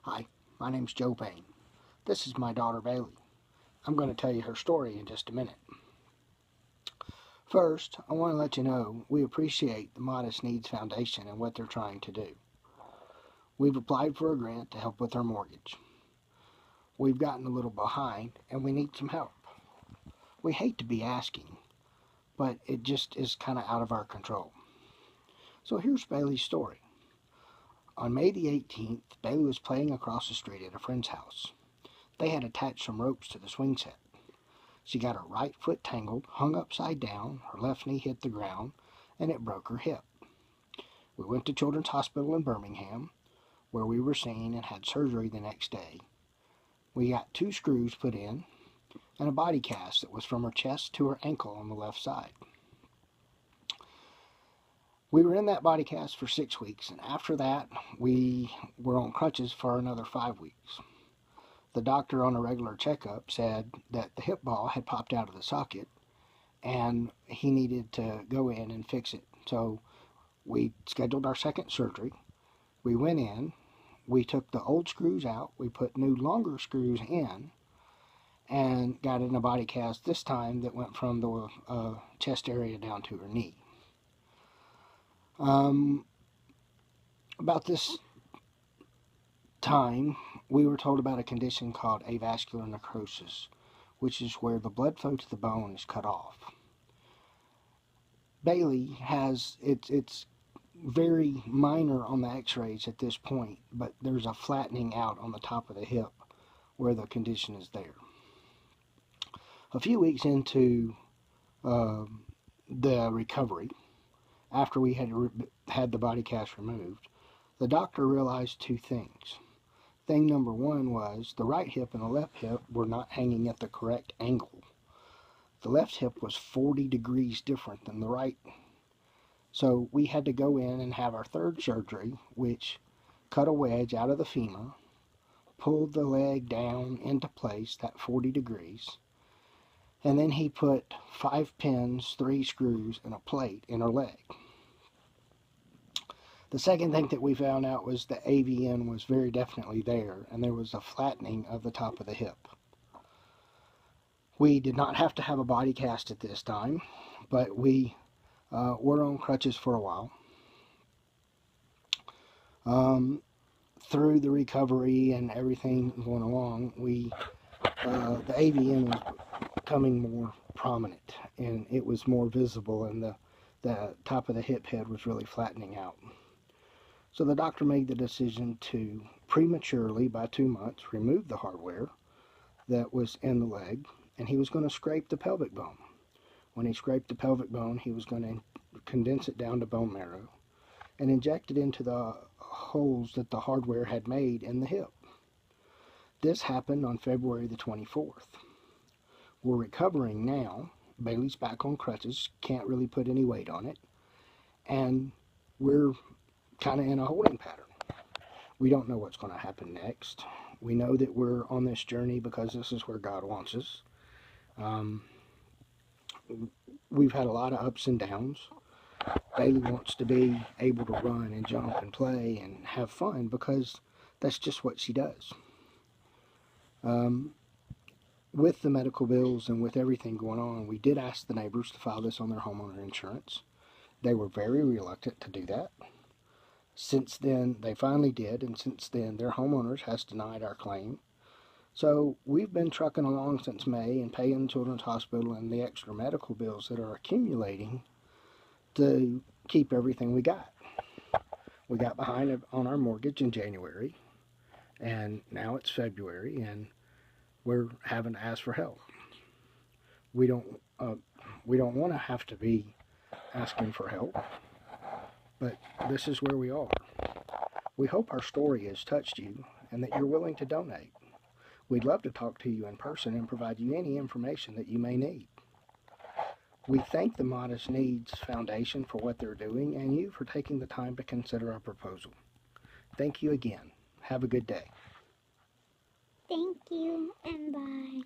Hi, my name's Joe Payne. This is my daughter Bailey. I'm going to tell you her story in just a minute. First, I want to let you know we appreciate the Modest Needs Foundation and what they're trying to do. We've applied for a grant to help with our mortgage. We've gotten a little behind and we need some help. We hate to be asking, but it just is kind of out of our control. So here's Bailey's story. On May the 18th, Bailey was playing across the street at a friend's house. They had attached some ropes to the swing set. She got her right foot tangled, hung upside down, her left knee hit the ground, and it broke her hip. We went to Children's Hospital in Birmingham, where we were seen and had surgery the next day. We got 2 screws put in and a body cast that was from her chest to her ankle on the left side. We were in that body cast for 6 weeks, and after that, we were on crutches for another 5 weeks. The doctor on a regular checkup said that the hip ball had popped out of the socket and he needed to go in and fix it. So we scheduled our second surgery. We went in, we took the old screws out, we put new longer screws in, and got in a body cast this time that went from the chest area down to her knee. About this time, we were told about a condition called avascular necrosis, which is where the blood flow to the bone is cut off. Bailey has, it's very minor on the x-rays at this point, but there's a flattening out on the top of the hip where the condition is there. A few weeks into the recovery, after we had the body cast removed, the doctor realized 2 things. Thing number 1 was the right hip and the left hip were not hanging at the correct angle. The left hip was 40 degrees different than the right. So we had to go in and have our third surgery, which cut a wedge out of the femur, pulled the leg down into place, that 40 degrees, and then he put 5 pins, 3 screws, and a plate in her leg. The second thing that we found out was the AVN was very definitely there, and there was a flattening of the top of the hip. We did not have to have a body cast at this time, but we were on crutches for a while. Through the recovery and everything going along, the AVN was becoming more prominent, and it was more visible, and the top of the hip head was really flattening out. So the doctor made the decision to prematurely, by 2 months, remove the hardware that was in the leg, and he was going to scrape the pelvic bone. When he scraped the pelvic bone, he was going to condense it down to bone marrow and inject it into the holes that the hardware had made in the hip. This happened on February the 24th. We're recovering now. Bailey's back on crutches, can't really put any weight on it, and we're kind of in a holding pattern. We don't know what's going to happen next. We know that we're on this journey because this is where God wants us. We've had a lot of ups and downs. Bailey wants to be able to run and jump and play and have fun because that's just what she does. With the medical bills and with everything going on, we did ask the neighbors to file this on their homeowner insurance. They were very reluctant to do that. Since then, they finally did, and since then, their homeowners has denied our claim. So we've been trucking along since May and paying Children's Hospital and the extra medical bills that are accumulating to keep everything we got. We got behind on our mortgage in January, and now it's February, and we're having to ask for help. We don't want to have to be asking for help, but this is where we are. We hope our story has touched you and that you're willing to donate. We'd love to talk to you in person and provide you any information that you may need. We thank the Modest Needs Foundation for what they're doing and you for taking the time to consider our proposal. Thank you again. Have a good day. Thank you, and bye.